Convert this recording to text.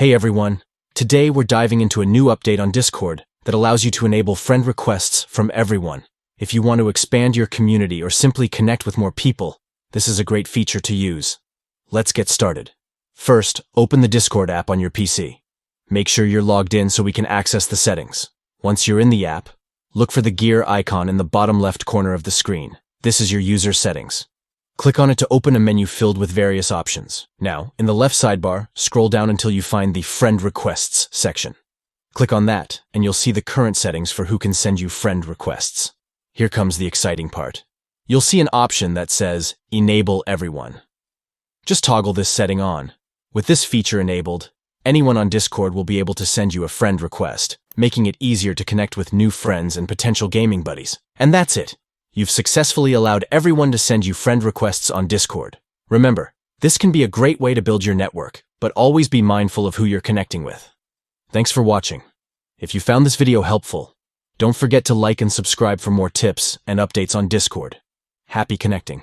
Hey everyone, today we're diving into a new update on Discord that allows you to enable friend requests from everyone. If you want to expand your community or simply connect with more people, this is a great feature to use. Let's get started. First, open the Discord app on your PC. Make sure you're logged in so we can access the settings. Once you're in the app, look for the gear icon in the bottom left corner of the screen. This is your user settings. Click on it to open a menu filled with various options. Now, in the left sidebar, scroll down until you find the Friend Requests section. Click on that, and you'll see the current settings for who can send you friend requests. Here comes the exciting part. You'll see an option that says, Enable Everyone. Just toggle this setting on. With this feature enabled, anyone on Discord will be able to send you a friend request, making it easier to connect with new friends and potential gaming buddies. And that's it. You've successfully allowed everyone to send you friend requests on Discord. Remember, this can be a great way to build your network, but always be mindful of who you're connecting with. Thanks for watching. If you found this video helpful, don't forget to like and subscribe for more tips and updates on Discord. Happy connecting.